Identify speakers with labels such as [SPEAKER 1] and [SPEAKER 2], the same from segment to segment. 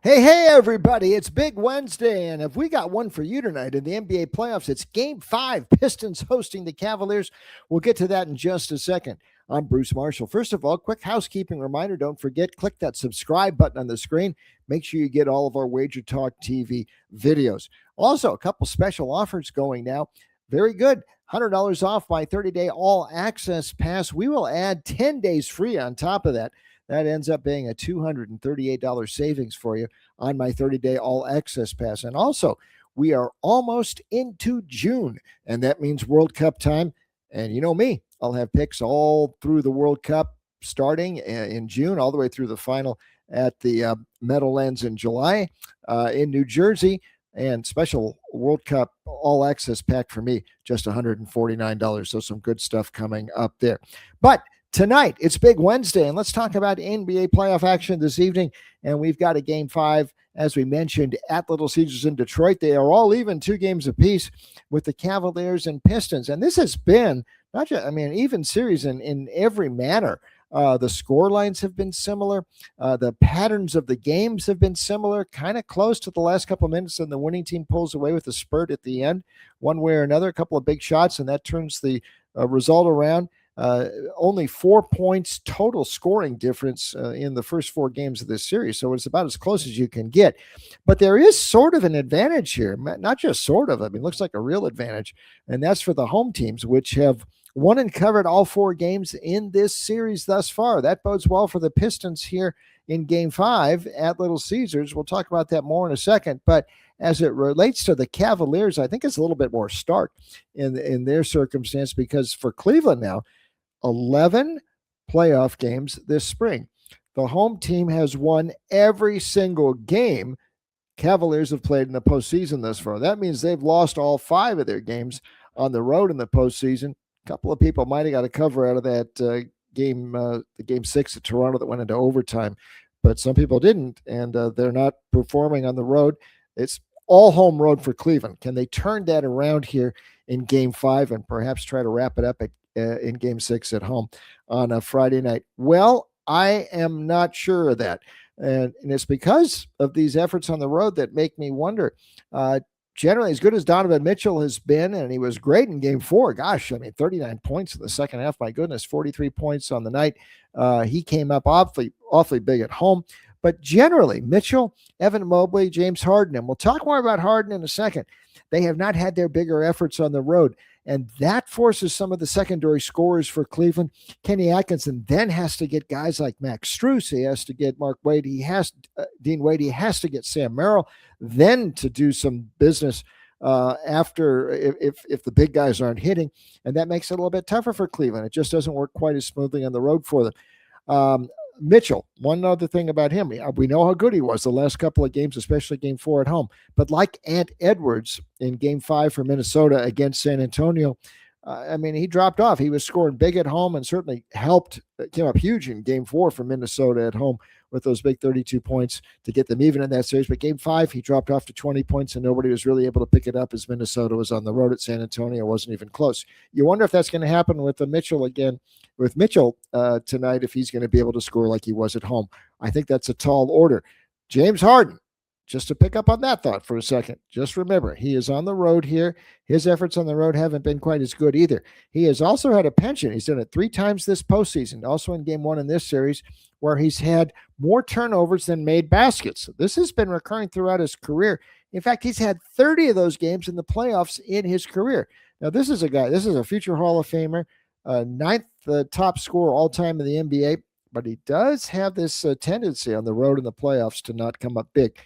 [SPEAKER 1] Hey, everybody. It's Big Wednesday, and if we got one for you tonight in the NBA playoffs, it's Game 5, Pistons hosting the Cavaliers. We'll get to that in just a second. I'm Bruce Marshall. First of all, quick housekeeping reminder. Don't forget, click that subscribe button on the screen. Make sure you get all of our Wager Talk TV videos. Also, a couple special offers going now. Very good. $100 off my 30-day all-access pass. We will add 10 days free on top of that. That ends up being a $238 savings for you on my 30-day all-access pass. And also, we are almost into June, and that means World Cup time. And you know me, I'll have picks all through the World Cup starting in June, all the way through the final at the Meadowlands in July in New Jersey. And special World Cup all-access pack for me, just $149. So some good stuff coming up there. But tonight, it's Big Wednesday, and let's talk about NBA playoff action this evening. And we've got a Game 5, as we mentioned, at Little Caesars in Detroit. They are all even 2 games apiece with the Cavaliers and Pistons. And this has been not just, even series in every manner. The score lines have been similar. The patterns of the games have been similar, kind of close to the last couple of minutes, and the winning team pulls away with a spurt at the end, one way or another, a couple of big shots, and that turns the result around. Only 4 points total scoring difference in the first 4 games of this series. So it's about as close as you can get. But there is sort of an advantage here, not just sort of. It looks like a real advantage. And that's for the home teams, which have won and covered all 4 games in this series thus far. That bodes well for the Pistons here in Game 5 at Little Caesars. We'll talk about that more in a second. But as it relates to the Cavaliers, I think it's a little bit more stark in their circumstance, because for Cleveland now, 11 playoff games this spring. The home team has won every single game Cavaliers have played in the postseason thus far. That means they've lost all 5 of their games on the road in the postseason. A couple of people might have got a cover out of that the Game 6 at Toronto that went into overtime, but some people didn't, and they're not performing on the road. It's all home road for Cleveland. Can they turn that around here in Game 5 and perhaps try to wrap it up in Game 6 at home on a Friday night? Well, I am not sure of that. And it's because of these efforts on the road that make me wonder. Generally, as good as Donovan Mitchell has been, and he was great in Game 4, 39 points in the second half. My goodness, 43 points on the night. He came up awfully big at home. But generally, Mitchell, Evan Mobley, James Harden, and we'll talk more about Harden in a second, they have not had their bigger efforts on the road. And that forces some of the secondary scorers for Cleveland. Kenny Atkinson then has to get guys like Max Strus. He has to get Mark Wade. Dean Wade. He has to get Sam Merrill then to do some business after if the big guys aren't hitting. And that makes it a little bit tougher for Cleveland. It just doesn't work quite as smoothly on the road for them. Mitchell, one other thing about him, we know how good he was the last couple of games, especially Game 4 at home. But like Ant Edwards in Game 5 for Minnesota against San Antonio, he dropped off. He was scoring big at home and certainly came up huge in Game 4 for Minnesota at home with those big 32 points to get them even in that series. But Game 5, he dropped off to 20 points, and nobody was really able to pick it up as Minnesota was on the road at San Antonio. It wasn't even close. You wonder if that's going to happen with Mitchell again, with Mitchell tonight, if he's going to be able to score like he was at home. I think that's a tall order. James Harden, just to pick up on that thought for a second, just remember, he is on the road here. His efforts on the road haven't been quite as good either. He has also had a penchant. He's done it 3 times this postseason, also in Game 1 in this series, where he's had more turnovers than made baskets. This has been recurring throughout his career. In fact, he's had 30 of those games in the playoffs in his career. Now, this is a future Hall of Famer, 9th top scorer all time in the NBA, but he does have this tendency on the road in the playoffs to not come up big.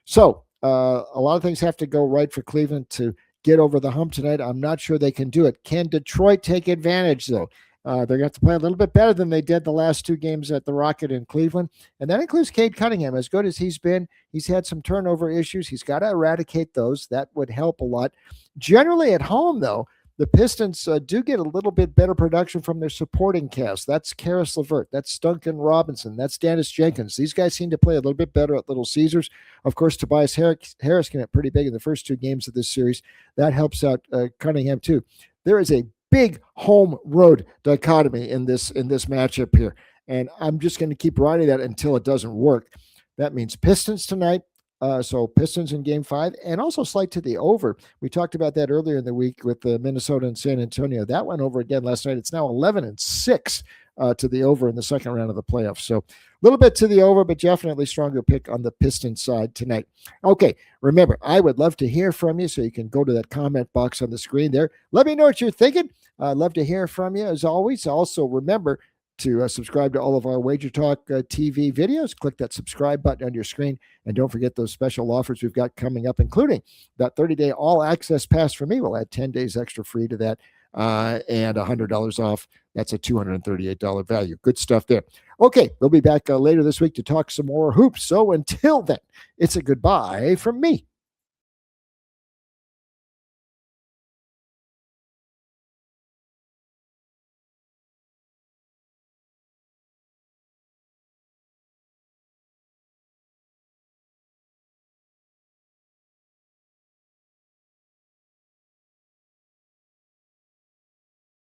[SPEAKER 1] So a lot of things have to go right for Cleveland to get over the hump tonight. I'm not sure they can do it. Can Detroit take advantage, though? They're going to have to play a little bit better than they did the last 2 games at the Rocket in Cleveland. And that includes Cade Cunningham. As good as he's been, he's had some turnover issues. He's got to eradicate those. That would help a lot. Generally at home, though, the Pistons do get a little bit better production from their supporting cast. That's Karis LeVert. That's Duncan Robinson. That's Dennis Jenkins. These guys seem to play a little bit better at Little Caesars. Of course, Tobias Harris came up pretty big in the first 2 games of this series. That helps out Cunningham, too. There is a big home-road dichotomy in this matchup here, and I'm just going to keep riding that until it doesn't work. That means Pistons tonight. So Pistons in game 5, and also slight to the over. We talked about that earlier in the week with Minnesota and San Antonio. That went over again last night. It's now 11-6 to the over in the second round of the playoffs. So a little bit to the over, but definitely stronger pick on the Pistons side tonight. Okay, remember, I would love to hear from you, so you can go to that comment box on the screen there. Let me know what you're thinking. I'd love to hear from you as always. Also, remember to subscribe to all of our Wager Talk TV videos. Click that subscribe button on your screen. And don't forget those special offers we've got coming up, including that 30-day all-access pass for me. We'll add 10 days extra free to that and $100 off. That's a $238 value. Good stuff there. Okay, we'll be back later this week to talk some more hoops. So until then, it's a goodbye from me.